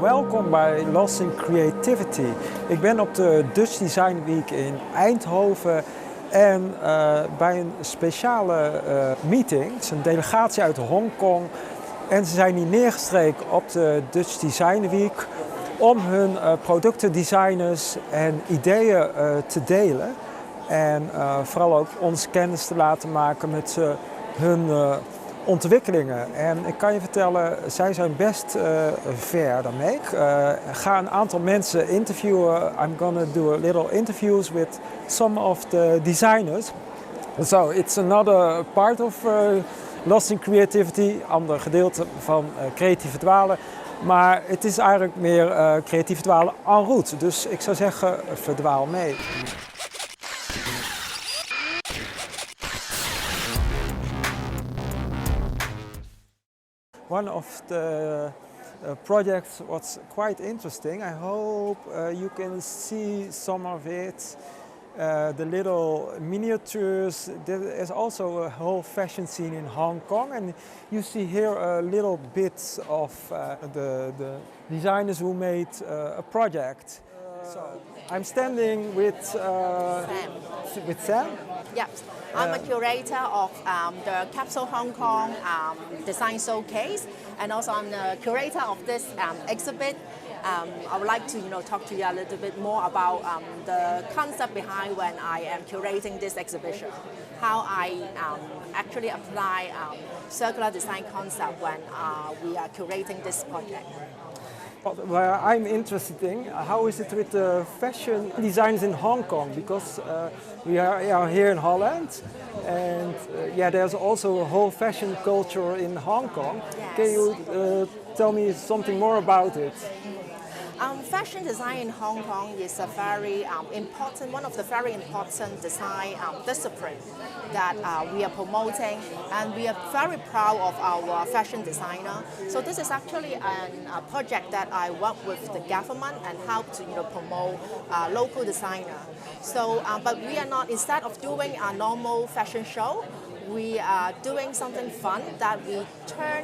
Welkom bij Lost in Creativity. Ik ben op de Dutch Design Week in Eindhoven en bij een speciale meeting. Het is een delegatie uit Hongkong en ze zijn hier neergestreken op de Dutch Design Week om hun producten, designers en ideeën te delen. En vooral ook ons kennis te laten maken met hun ontwikkelingen. En ik kan je vertellen, zij zijn best ver daarmee. Ik ga een aantal mensen interviewen. I'm gonna do a little interviews with some of the designers. So it's another part of Lost in Creativity, ander gedeelte van creatieve dwalen. Maar het is eigenlijk meer creatieve dwalen en route. Dus ik zou zeggen, verdwaal mee. One of the projects was quite interesting. I hope you can see some of it. The little miniatures. There is also a whole fashion scene in Hong Kong, and you see here a little bit of the designers who made a project. So I'm standing with Sam. With Sam. Yep. I'm a curator of the Capsule Hong Kong design showcase, and also I'm the curator of this exhibit. I would like to talk to you a little bit more about the concept behind when I am curating this exhibition, how I actually apply circular design concept when we are curating this project. Where I'm interested in, how is it with the fashion designers in Hong Kong? Because we are here in Holland, and there's also a whole fashion culture in Hong Kong. Yes. Can you tell me something more about it? Fashion design in Hong Kong is a very one of the very important design discipline that we are promoting, and we are very proud of our fashion designer. So this is actually a project that I work with the government and help to promote local designer. So, but we are not, instead of doing a normal fashion show, we are doing something fun that we turn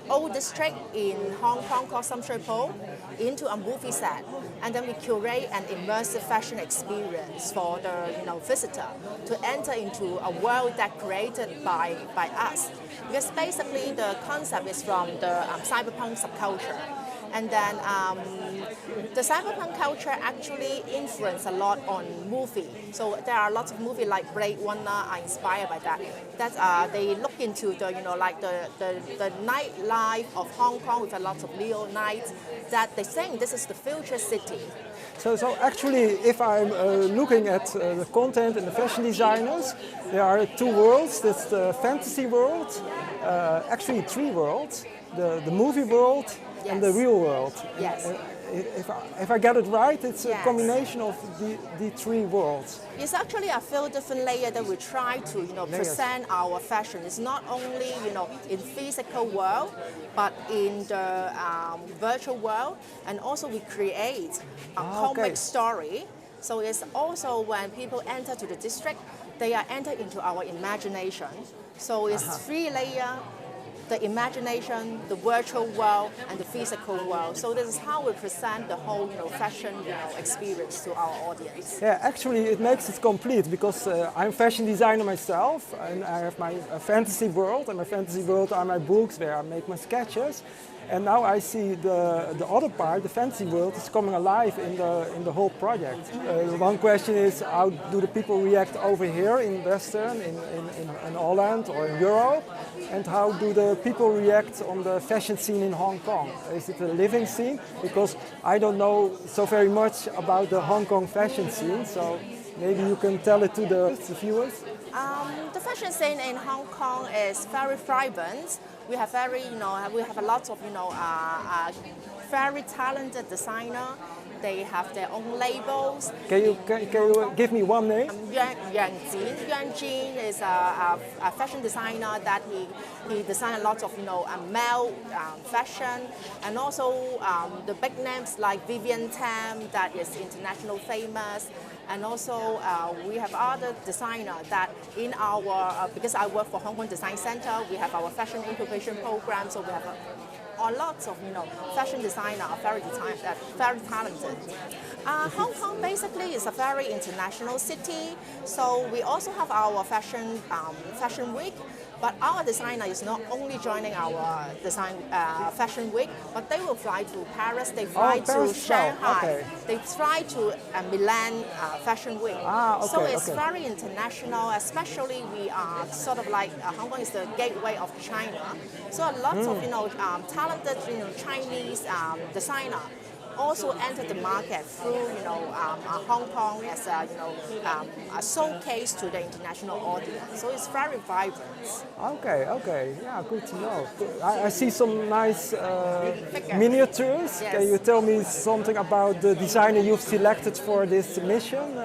old district in Hong Kong called Sam Shui Po into a movie set, and then we curate an immersive fashion experience for the visitor to enter into a world that created by us. Because basically the concept is from the cyberpunk subculture. And then the cyberpunk culture actually influenced a lot on movie. So there are lots of movies like Blade Runner are inspired by that. That they look into the the nightlife of Hong Kong with a lot of neon nights. That they think this is the future city. So actually, if I'm looking at the content and the fashion designers, there are two worlds. That's the fantasy world, actually three worlds: the movie world. Yes. And the real world. Yes. If I get it right, it's Yes. a combination of the three worlds. It's actually a few different layers that we try to present our fashion. It's not only in physical world, but in the virtual world, and also we create a comic story. So it's also when people enter to the district, they are entered into our imagination. So it's three layers. The imagination, the virtual world, and the physical world. So this is how we present the whole fashion experience to our audience. Yeah, actually it makes it complete because I'm a fashion designer myself, and I have my fantasy world, and my fantasy world are my books where I make my sketches. And now I see the other part, the fantasy world, is coming alive in the whole project. One question is, how do the people react over here in Western, in Holland or in Europe? And how do the people react on the fashion scene in Hong Kong? Is it a living scene? Because I don't know so very much about the Hong Kong fashion scene, so maybe you can tell it to the viewers. The fashion scene in Hong Kong is very vibrant. We have we have a lot of very talented designer. They have their own labels. Can you give me one name? Yuan Jin is a fashion designer that he designed a lot of male fashion, and also the big names like Vivienne Tam that is international famous, and also we have other designers that in our because I work for Hong Kong Design Center, we have our fashion incubation program, so we have lots of fashion designers are very talented. Hong Kong basically is a very international city, so we also have our fashion week. But our designer is not only joining our fashion week, but they will fly to Paris, they fly to Shanghai, they fly to Milan fashion week. Okay, so it's very international, especially we are sort of like, Hong Kong is the gateway of China. So lots of talented Chinese designer also entered the market through Hong Kong as a showcase to the international audience. So it's very vibrant. Okay, yeah, good to know. I see some nice miniatures. Yes. Can you tell me something about the designer you've selected for this mission?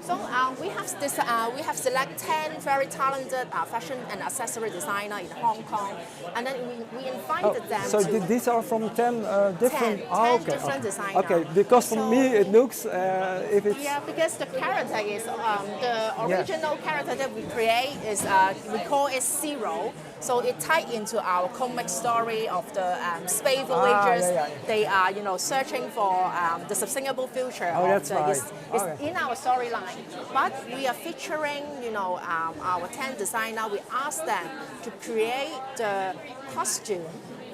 So we have selected 10 very talented fashion and accessory designer in Hong Kong, and then we invited them. So to these are from 10 different. 10 different designers. Okay, because for me it looks if it's. Yeah, because the character is the original character that we create is we call it Zero. So it tied into our comic story of the space voyagers. They are searching for the sustainable future. That's right. It's in our storyline. But we are featuring, our 10 designers. We asked them to create the costume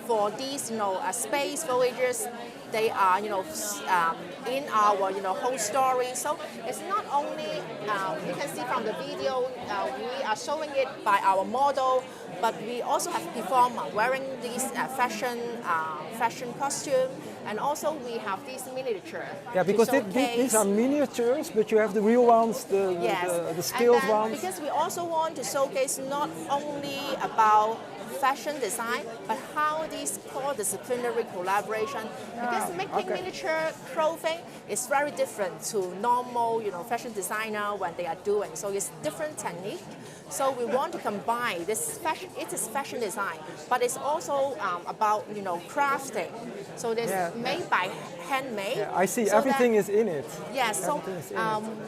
for these, space voyagers. They are, in our, whole story. So it's not only, you can see from the video, we are showing it by our model, but we also have performer wearing these fashion costume. And also we have these miniature. Yeah, because these are miniatures, but you have the real ones, the skilled ones. Because we also want to showcase not only about fashion design, but how these cross-disciplinary collaboration. Because making miniature clothing is very different to normal, fashion designer when they are doing. So it's different technique. So we want to combine this fashion. It is fashion design, but it's also about crafting. So it's made by handmade. Yeah, I see. So everything is in it. Yes. So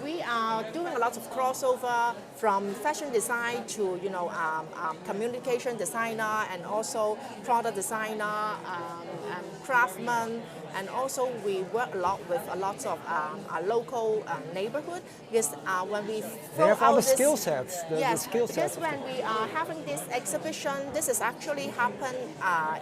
we are doing a lot of crossover from fashion design to communication designer and also product designer, craftsman. And also we work a lot with a lot of our local neighborhood because when we they have all the skill sets. Because when we are having this exhibition, this is actually happened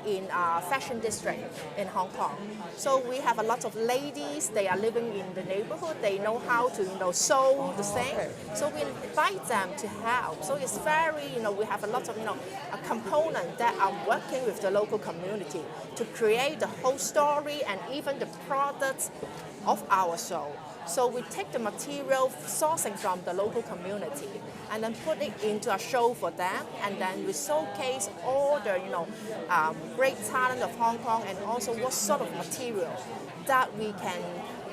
in fashion district in Hong Kong. So we have a lot of ladies. They are living in the neighborhood. They know how to sew the thing. So we invite them to help. So it's very we have a lot of a component that are working with the local community to create the whole story and even the products of our show. So we take the material sourcing from the local community and then put it into a show for them, and then we showcase all the great talent of Hong Kong and also what sort of material that we can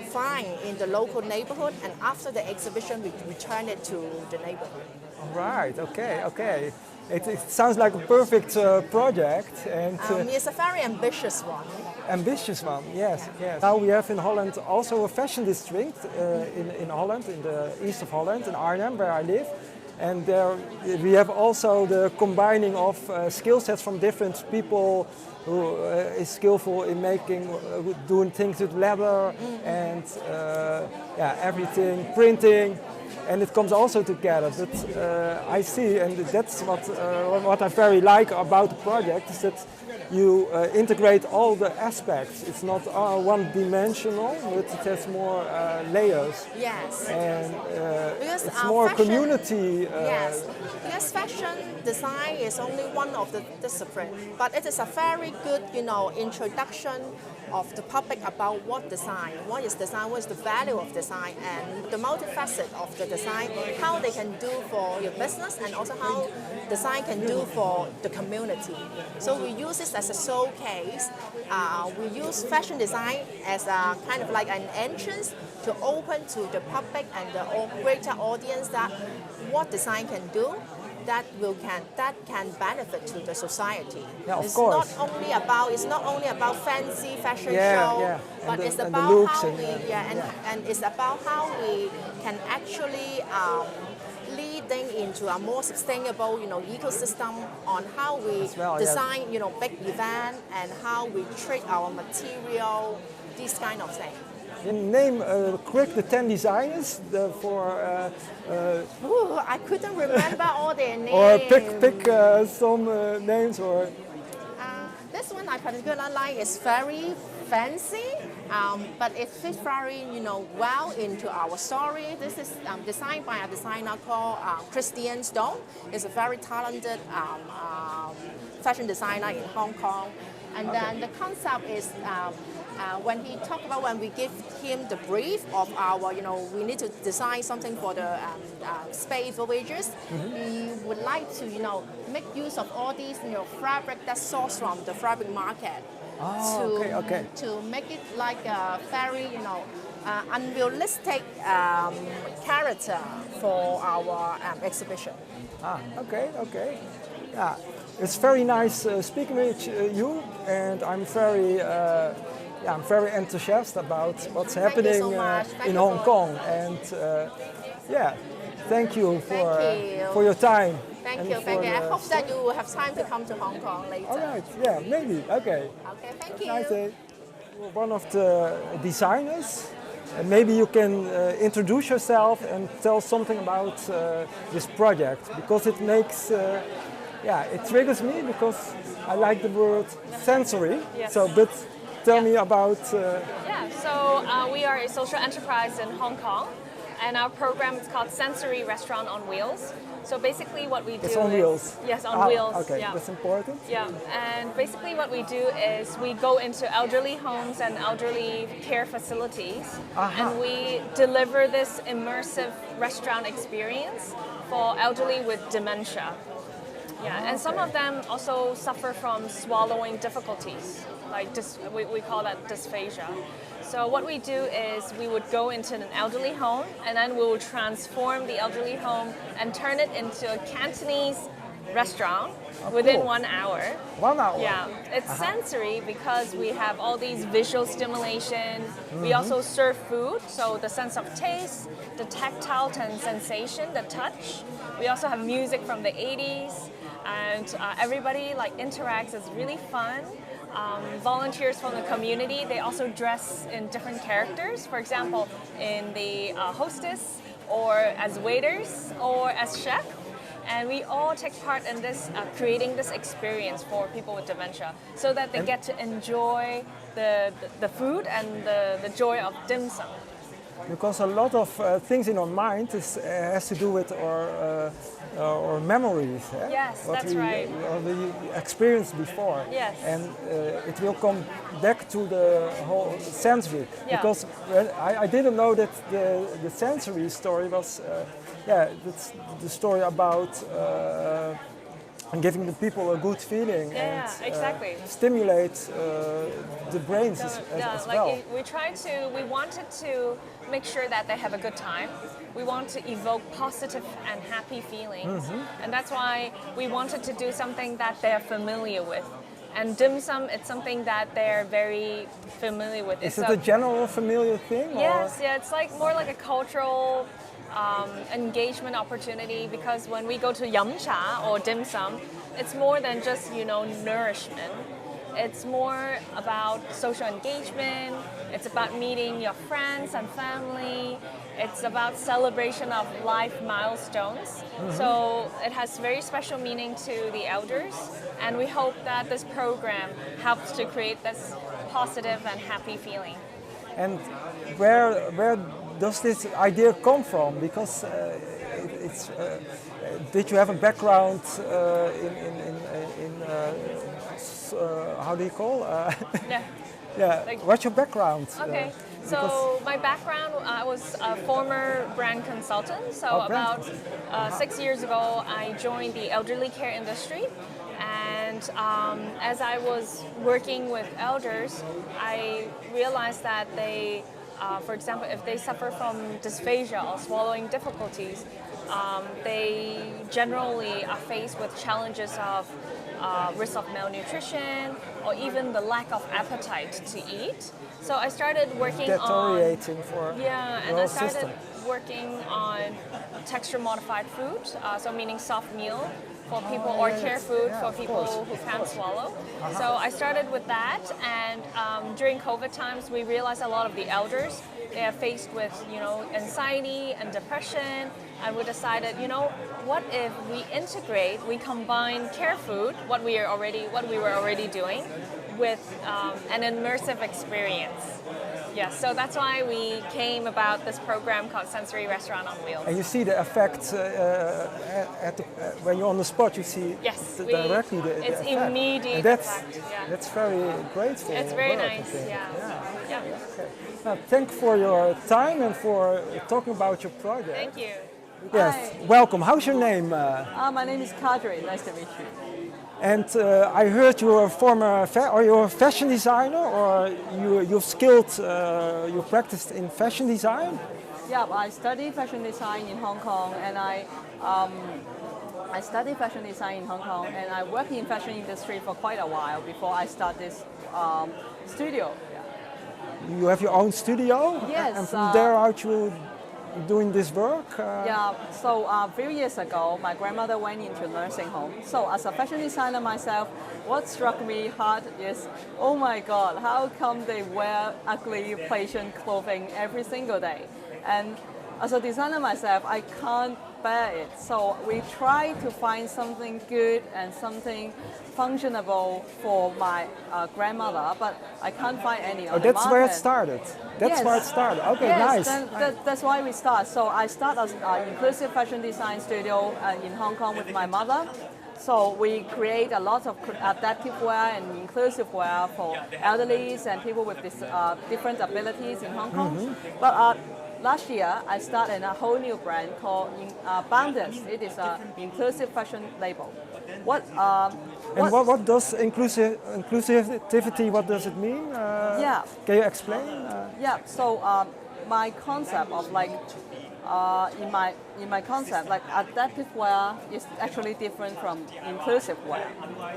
find in the local neighborhood, and after the exhibition we return it to the neighborhood. Right, okay. It sounds like a perfect project, and it's a very ambitious one. Ambitious one, yes. Now we have in Holland also a fashion district in Holland, in the east of Holland, in Arnhem, where I live. And there we have also the combining of skill sets from different people who is skillful in doing things with leather and everything, printing. And it comes also together, but I see, and that's what I very like about the project, is that you integrate all the aspects. It's not one-dimensional, but it has more layers. Yes. And it's more community. Yes, because fashion design is only one of the disciplines, but it is a very good, introduction of the public about what is design, what is the value of design, and the multifaceted of the design, how they can do for your business, and also how design can do for the community. So we use this as a showcase. We use fashion design as a kind of like an entrance to open to the public and the greater audience that what design can do. That can benefit to the society. Yeah, of course. It's not only about fancy fashion show, but it's about how and it's about how we can actually lead think into a more sustainable, ecosystem on how we design, big event and how we treat our material, these kind of things. Name quick the 10 designers Ooh, I couldn't remember all their names. Or pick some names or. This one I particularly like is very fancy, but it fits very, well into our story. This is designed by a designer called Christian Stone. He's a very talented fashion designer in Hong Kong. And then the concept is when he talked about when we give him the brief of our, we need to design something for the space voyages. He would like to, make use of all these, fabric that's sourced from the fabric market. To make it like a very, unrealistic character for our exhibition. Okay. Yeah, it's very nice speaking with you, and I'm very enthusiastic about what's happening in Hong Kong. And thank you for your time. Thank you. I hope that you will have time to come to Hong Kong later. All right, maybe. Okay, thank you. Nice day. One of the designers, maybe you can introduce yourself and tell something about this project, because it makes, it triggers me because I like the word sensory. Yes. But tell me about. We are a social enterprise in Hong Kong, and our program is called Sensory Restaurant on Wheels. So basically what we do is... It's on wheels? Yes, on wheels. Okay, yeah. That's important. Yeah, and basically what we do is we go into elderly homes and elderly care facilities, and we deliver this immersive restaurant experience for elderly with dementia. Yeah, and some of them also suffer from swallowing difficulties, like we call that dysphagia. So what we do is we would go into an elderly home, and then we will transform the elderly home and turn it into a Cantonese restaurant within 1 hour. 1 hour? Yeah, it's sensory because we have all these visual stimulation. We also serve food, so the sense of taste, the tactile sensation, the touch. We also have music from the 80s, and everybody interacts. It's really fun. Volunteers from the community, they also dress in different characters. For example, in the hostess, or as waiters, or as chef. And we all take part in this, creating this experience for people with dementia, so that they get to enjoy the food and the joy of dim sum. Because a lot of things in our mind has to do with our memories. Yes, that's right. What we experienced before. Yes. And it will come back to the whole sensory. Yeah. Because I didn't know that the sensory story was, that's the story about giving the people a good feeling and exactly. Stimulate the brains as well. We wanted to make sure that they have a good time. We want to evoke positive and happy feelings. And that's why we wanted to do something that they're familiar with. And dim sum, it's something that they're very familiar with. Is it a general familiar thing? Yes, it's more like a cultural engagement opportunity, because when we go to yum cha or dim sum, it's more than just, nourishment. It's more about social engagement. It's about meeting your friends and family. It's about celebration of life milestones. So it has very special meaning to the elders, and we hope that this program helps to create this positive and happy feeling. And where does this idea come from? Because did you have a background in how do you call? What's your background? Okay. So my background, I was a former brand consultant. So about 6 years ago, I joined the elderly care industry. And as I was working with elders, I realized that they, for example, if they suffer from dysphagia or swallowing difficulties, they generally are faced with challenges of risk of malnutrition, or even the lack of appetite to eat. So I started working deteriorating for and I started working on texture modified food, so meaning soft meal for people or care food for people who can't swallow. So I started with that, and during COVID times, we realized a lot of the elders, they are faced with, anxiety and depression, and we decided, what if we combine care food, what we were already doing, with an immersive experience. Yes, so that's why we came about this program called Sensory Restaurant on Wheels. And you see the effect when you're on the spot. You see directly the it's effect. Immediate And effect. Yeah. That's very grateful. It's very work, nice. Yeah. Okay. Now, thank you for your time and for talking about your project. Thank you. Yes, Hi. welcome. How's your name? My name is Kadri. Nice to meet you. And I heard you're a former, are you a fashion designer, or you've skilled, you practiced in fashion design? Yeah, I studied fashion design in Hong Kong, and I studied fashion design in Hong Kong, and I worked in fashion industry for quite a while before I start this studio. Yeah. You have your own studio? Yes. And from there out you doing this work? Yeah, so a few years ago, my grandmother went into nursing home. So as a fashion designer myself, what struck me hard is, oh my God, how come they wear ugly Asian clothing every single day? And as a designer myself, I can't bear it. So we try to find something good and something functionable for my grandmother, but I can't find any on the That's where it market. started. That's Yes. where it started. Okay, Yes, nice. that's why we start. So I start as an inclusive fashion design studio in Hong Kong with my mother. So we create a lot of adaptive wear and inclusive wear for elderlies and people with different abilities in Hong Kong. But last year, I started a whole new brand called Brandowner. It is an inclusive fashion label. What does inclusivity, what does it mean? Yeah. Can you explain? Yeah, so my concept of in my concept, like adaptive wear is actually different from inclusive wear.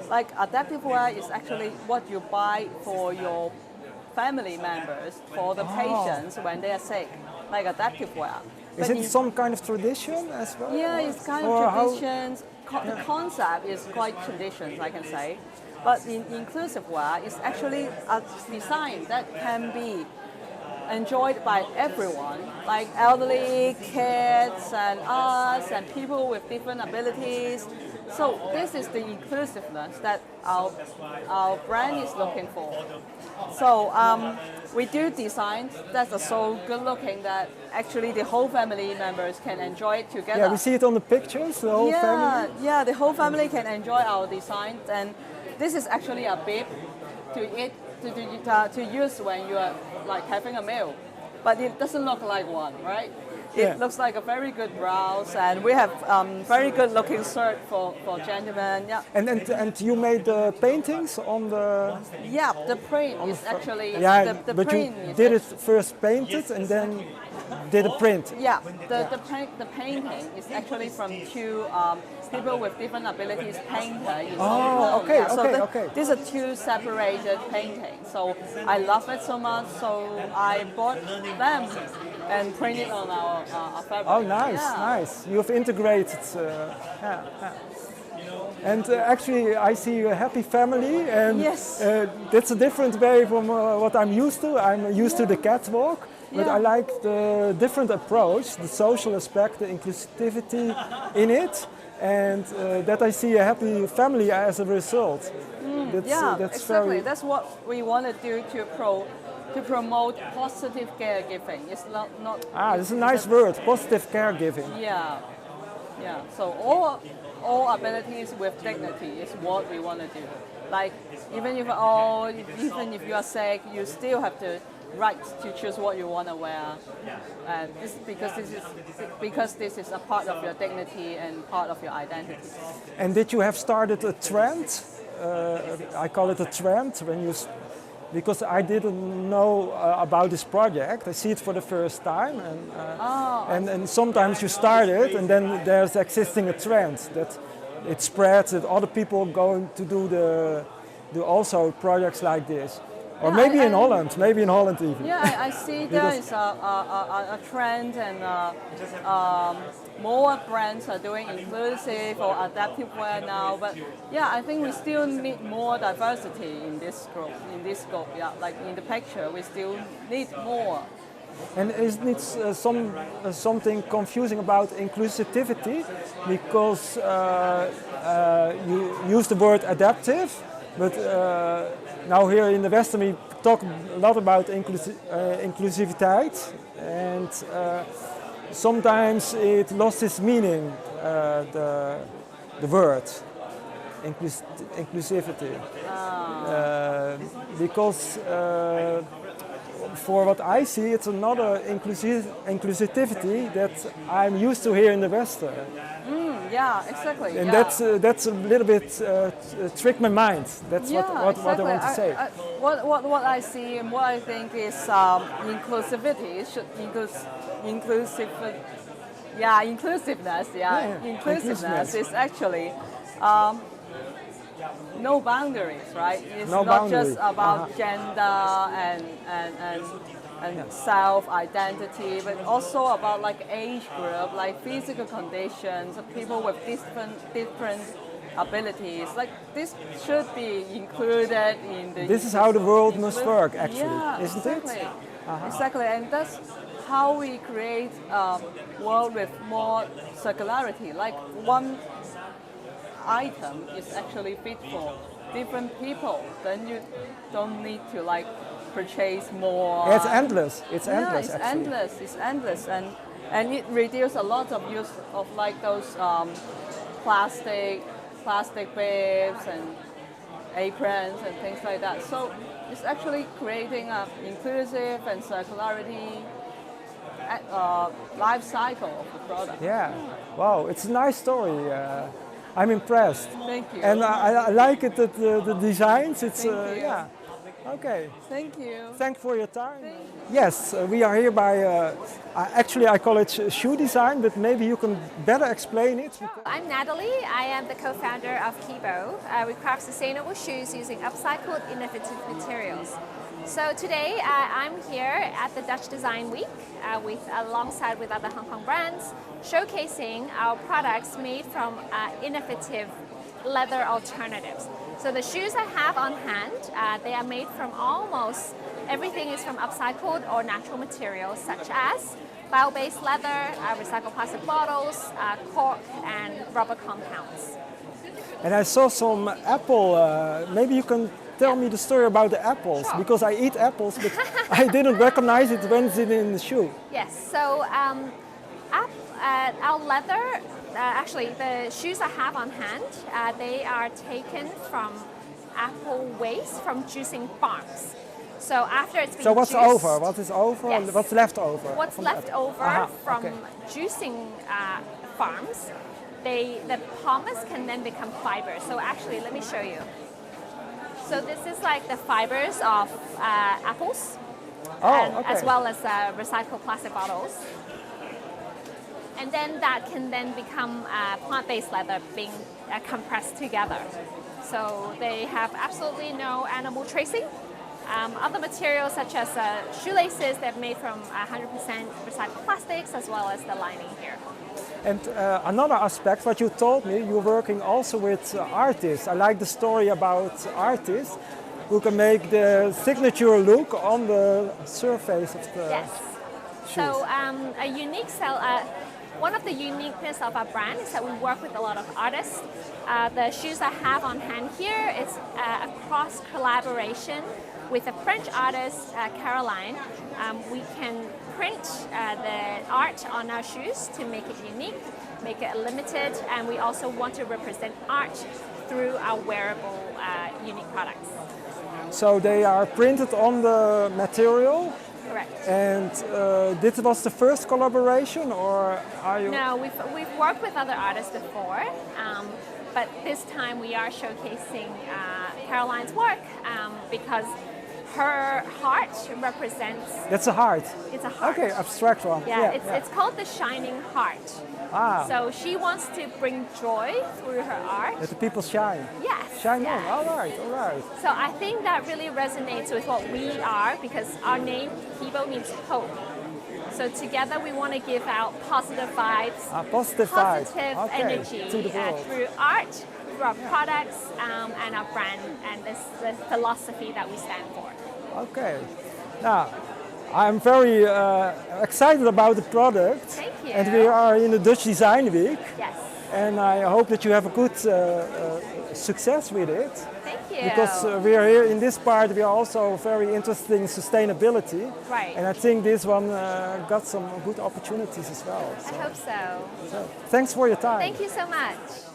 Like adaptive wear is actually what you buy for your family members, for the patients when they are sick, like adaptive wear. Is it some kind of tradition as well? Yeah, it's kind Or of how- traditions. The concept is quite traditions, I can say. But in inclusive wear, it's actually a design that can be enjoyed by everyone, like elderly, kids, and us, and people with different abilities. So this is the inclusiveness that our brand is looking for. So we do designs that are so good looking that actually the whole family members can enjoy it together. Yeah, we see it on the pictures, the whole family. Yeah, the whole family can enjoy our designs, and this is actually a bib to eat to use when you are like having a meal, but it doesn't look like one, right? It looks like a very good blouse, and we have very good looking shirt for gentlemen. Yeah. And you made the paintings on the. Yeah, the print is actually the but print. you is did it first painted and then did a print. Yeah, the painting is actually from two people with different abilities painter. In Hong Kong. okay, Yeah, so okay. These are two separated paintings. So I love it so much, so I bought them and printed on our fabric. Oh, nice, Yeah. nice. You've integrated. And actually, I see a happy family, and Yes. that's a different way from what I'm used to. I'm used to the catwalk, but Yeah. I like the different approach, the social aspect, the inclusivity in it, and that I see a happy family as a result. That's exactly. very. That's what we want to do to promote positive caregiving. It's not. That's a nice word, positive caregiving. Yeah, yeah. So all abilities with dignity is what we want to do. Like even if you are sick, you still have the right to choose what you want to wear, and because this is a part of your dignity and part of your identity. And did you have started a trend? I call it a trend because I didn't know about this project. I see it for the first time, and sometimes you start it, and then there's existing a trend that it spreads, that other people going to do also projects like this. Or Yeah, maybe in Holland, maybe in Holland even. Yeah, I see there is a trend, and more brands are doing inclusive or adaptive wear now. But yeah, I think we still need more diversity in this group. In this scope, yeah, like in the picture, we still need more. And isn't it something confusing about inclusivity? Because you use the word adaptive, but now here in the Western we talk a lot about inclusiviteit, and sometimes it lost its meaning, the word inclusivity. Because for what I see, it's another inclusivity that I'm used to here in the West. Yeah, exactly. And yeah. that's a little bit trick my mind. That's Yeah, what exactly. I want to say. What I see and what I think is inclusivity should inclusive. Yeah, inclusiveness. Yeah, inclusiveness is actually no boundaries, right? It's No not boundary. just about gender and self-identity, but also about like age group, like physical conditions, people with different abilities. Like this should be included in the. This is how the world must work, actually, yeah, isn't exactly. it? Exactly, and that's how we create a world with more circularity. Like one item is actually fit for different people, then you don't need to like purchase more. It's endless. It's endless. Yeah, it's actually. endless. It's endless, and it reduces a lot of use of like those plastic bibs and aprons and things like that. So it's actually creating an inclusive and circularity life cycle of the product. Yeah. Wow, it's a nice story. I'm impressed. Thank you. And I like it that the designs. It's Thank you. yeah. Okay. Thank you. Thanks for your time. Yes, we are here by, actually I call it shoe design, but maybe you can better explain it. I'm Natalie. I am the co-founder of KIBO. We craft sustainable shoes using upcycled, innovative materials. So today I'm here at the Dutch Design Week alongside with other Hong Kong brands, showcasing our products made from innovative leather alternatives. So the shoes I have on hand, they are made from almost everything is from upcycled or natural materials such as bio-based leather, recycled plastic bottles, cork and rubber compounds. And I saw some apple, maybe you can tell me the story about the apples, Sure. because I eat apples, but I didn't recognize it when it's in the shoe. Yes, so our leather, actually the shoes I have on hand, they are taken from apple waste from juicing farms. So after it's been So what's juiced, over? What is over? Yes. And what's left over? What's from left apple? over from okay. juicing farms, the polymers can then become fibers. So actually, let me show you. So this is like the fibers of apples, as well as recycled plastic bottles. And then that can then become plant-based leather being compressed together. So they have absolutely no animal tracing. Other materials such as shoelaces, they're made from 100% recycled plastics, as well as the lining here. And another aspect, what you told me, you're working also with artists. I like the story about artists who can make the signature look on the surface of the shoes. So one of the uniqueness of our brand is that we work with a lot of artists. The shoes I have on hand here is a cross collaboration with a French artist, Caroline. We can print the art on our shoes to make it unique, make it limited, and we also want to represent art through our wearable, unique products. So they are printed on the material. Correct. And this was the first collaboration, or are you? No, we've worked with other artists before, but this time we are showcasing Caroline's work because her heart represents. That's a heart. It's a heart. Okay, abstract one. Yeah, it's called the Shining Heart. Ah. So she wants to bring joy through her art. That the people shine. Yes. Shine yes. on. All right, all right. So I think that really resonates with what we are because our name, KIBO, means hope. So together we want to give out positive vibes, Positive vibes. positive Okay, energy to the world. through art, through our products, and our brand, and this the philosophy that we stand for. Okay. Now, I'm very excited about the product. Thank you. And we are in the Dutch Design Week. Yes. And I hope that you have a good success with it. Thank you. Because we are here in this part, we are also very interested in sustainability. Right. And I think this one got some good opportunities as well. I hope so. So thanks for your time. Thank you so much.